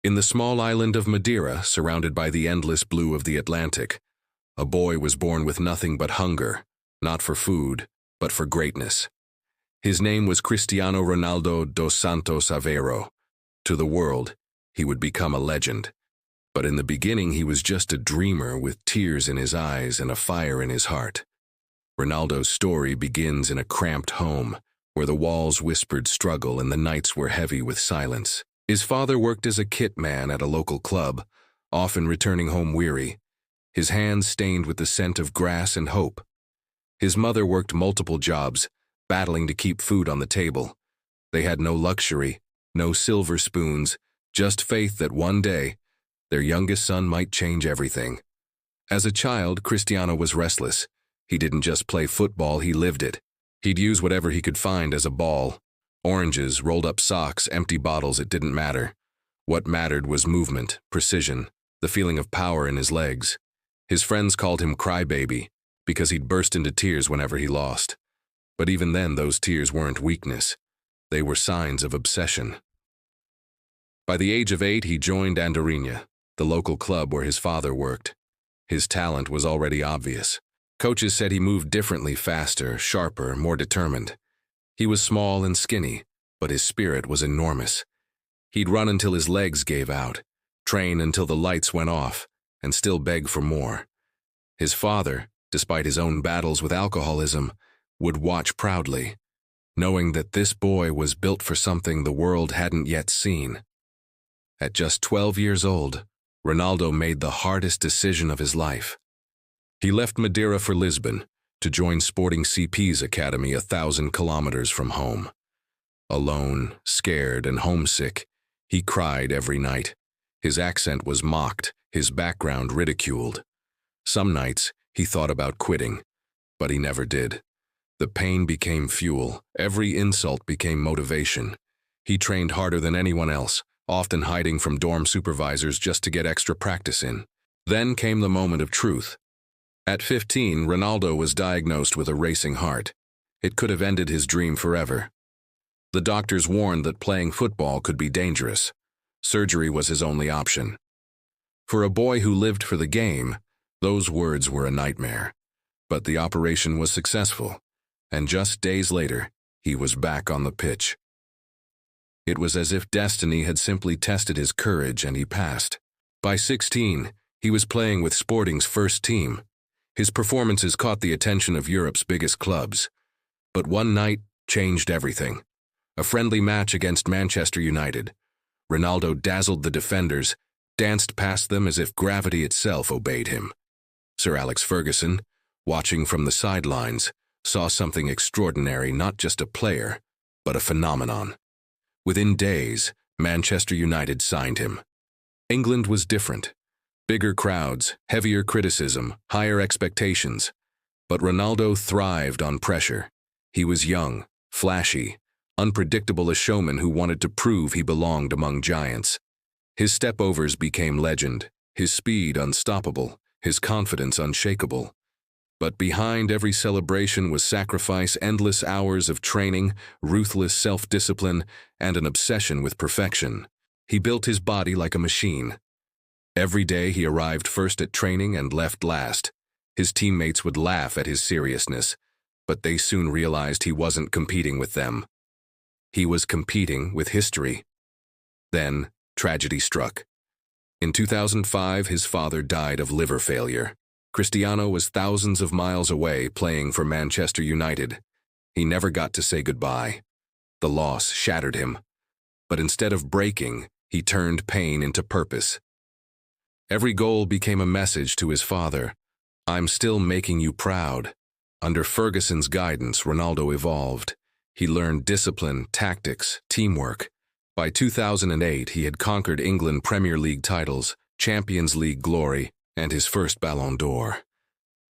In the small island of Madeira, surrounded by the endless blue of the Atlantic, a boy was born with nothing but hunger, not for food, but for greatness. His name was Cristiano Ronaldo dos Santos Aveiro. To the world, he would become a legend. But in the beginning, he was just a dreamer with tears in his eyes and a fire in his heart. Ronaldo's story begins in a cramped home, where the walls whispered struggle and the nights were heavy with silence. His father worked as a kit man at a local club, often returning home weary, his hands stained with the scent of grass and hope. His mother worked multiple jobs, battling to keep food on the table. They had no luxury, no silver spoons, just faith that one day, their youngest son might change everything. As a child, Cristiano was restless. He didn't just play football, he lived it. He'd use whatever he could find as a ball. Oranges, rolled-up socks, empty bottles, it didn't matter. What mattered was movement, precision, the feeling of power in his legs. His friends called him Crybaby because he'd burst into tears whenever he lost. But even then, those tears weren't weakness. They were signs of obsession. By the age of 8, he joined Andorinha, the local club where his father worked. His talent was already obvious. Coaches said he moved differently, faster, sharper, more determined. He was small and skinny, but his spirit was enormous. He'd run until his legs gave out, train until the lights went off, and still beg for more. His father, despite his own battles with alcoholism, would watch proudly, knowing that this boy was built for something the world hadn't yet seen. At just 12 years old, Ronaldo made the hardest decision of his life. He left Madeira for Lisbon to join Sporting CP's academy 1,000 kilometers from home. Alone, scared, and homesick, he cried every night. His accent was mocked, his background ridiculed. Some nights, he thought about quitting, but he never did. The pain became fuel. Every insult became motivation. He trained harder than anyone else, often hiding from dorm supervisors just to get extra practice in. Then came the moment of truth. At 15, Ronaldo was diagnosed with a racing heart. It could have ended his dream forever. The doctors warned that playing football could be dangerous. Surgery was his only option. For a boy who lived for the game, those words were a nightmare. But the operation was successful, and just days later, he was back on the pitch. It was as if destiny had simply tested his courage and he passed. By 16, he was playing with Sporting's first team. His performances caught the attention of Europe's biggest clubs. But one night changed everything. A friendly match against Manchester United. Ronaldo dazzled the defenders, danced past them as if gravity itself obeyed him. Sir Alex Ferguson, watching from the sidelines, saw something extraordinary, not just a player, but a phenomenon. Within days, Manchester United signed him. England was different. Bigger crowds, heavier criticism, higher expectations. But Ronaldo thrived on pressure. He was young, flashy, unpredictable, a showman who wanted to prove he belonged among giants. His step-overs became legend, his speed unstoppable, his confidence unshakable. But behind every celebration was sacrifice, endless hours of training, ruthless self-discipline, and an obsession with perfection. He built his body like a machine. Every day he arrived first at training and left last. His teammates would laugh at his seriousness, but they soon realized he wasn't competing with them. He was competing with history. Then, tragedy struck. In 2005, his father died of liver failure. Cristiano was thousands of miles away playing for Manchester United. He never got to say goodbye. The loss shattered him. But instead of breaking, he turned pain into purpose. Every goal became a message to his father. I'm still making you proud. Under Ferguson's guidance, Ronaldo evolved. He learned discipline, tactics, teamwork. By 2008, he had conquered England Premier League titles, Champions League glory, and his first Ballon d'Or.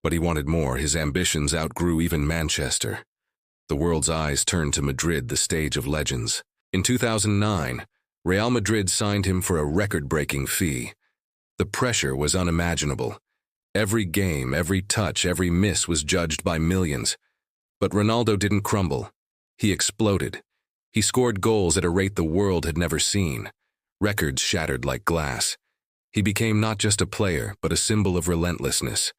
But he wanted more. His ambitions outgrew even Manchester. The world's eyes turned to Madrid, the stage of legends. In 2009, Real Madrid signed him for a record-breaking fee. The pressure was unimaginable. Every game, every touch, every miss was judged by millions. But Ronaldo didn't crumble. He exploded. He scored goals at a rate the world had never seen. records shattered like glass. He became not just a player, but a symbol of relentlessness.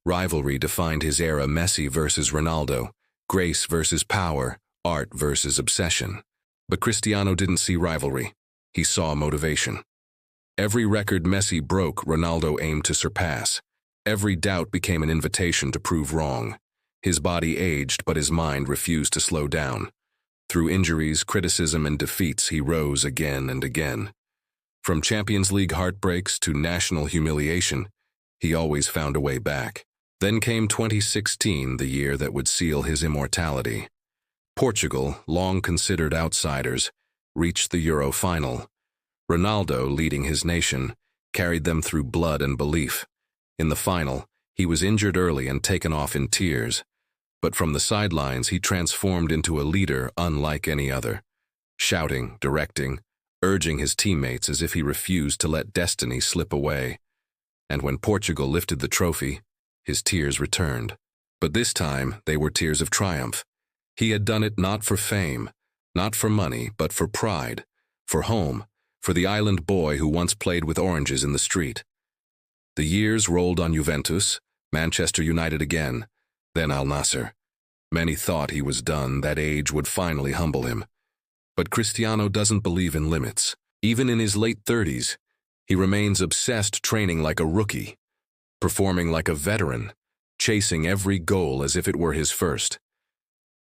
Rivalry defined his era: Messi versus Ronaldo, grace versus power, art versus obsession. But Cristiano didn't see rivalry. He saw motivation. Every record Messi broke, Ronaldo aimed to surpass. Every doubt became an invitation to prove wrong. His body aged, but his mind refused to slow down. Through injuries, criticism, and defeats, he rose again and again. From Champions League heartbreaks to national humiliation, he always found a way back. Then came 2016, the year that would seal his immortality. Portugal, long considered outsiders, reached the Euro final. Ronaldo, leading his nation, carried them through blood and belief. In the final, he was injured early and taken off in tears. But from the sidelines, he transformed into a leader unlike any other, shouting, directing, urging his teammates as if he refused to let destiny slip away. And when Portugal lifted the trophy, his tears returned. But this time, they were tears of triumph. He had done it not for fame, not for money, but for pride, for home, for the island boy who once played with oranges in the street. The years rolled on Juventus, Manchester United again, then Al Nassr. Many thought he was done, that age would finally humble him. But Cristiano doesn't believe in limits. Even in his late 30s, he remains obsessed, training like a rookie, performing like a veteran, chasing every goal as if it were his first.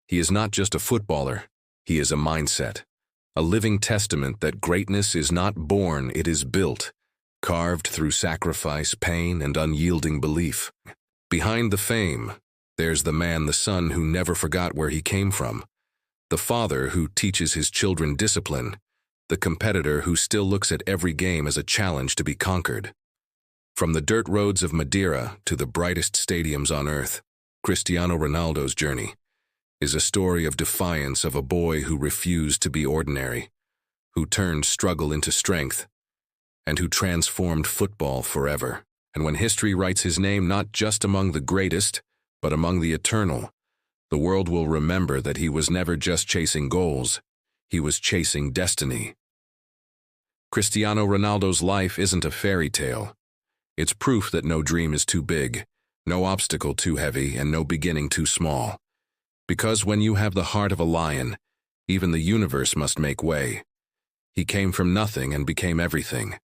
He is not just a footballer, he is a mindset, a living testament that greatness is not born, it is built, carved through sacrifice, pain, and unyielding belief. Behind the fame, there's the man, the son who never forgot where he came from, the father who teaches his children discipline, the competitor who still looks at every game as a challenge to be conquered. From the dirt roads of Madeira to the brightest stadiums on earth, Cristiano Ronaldo's journey is a story of defiance, of a boy who refused to be ordinary, who turned struggle into strength, and who transformed football forever. And when history writes his name not just among the greatest, but among the eternal, the world will remember that he was never just chasing goals, he was chasing destiny. Cristiano Ronaldo's life isn't a fairy tale. It's proof that no dream is too big, no obstacle too heavy, and no beginning too small. Because when you have the heart of a lion, even the universe must make way. He came from nothing and became everything.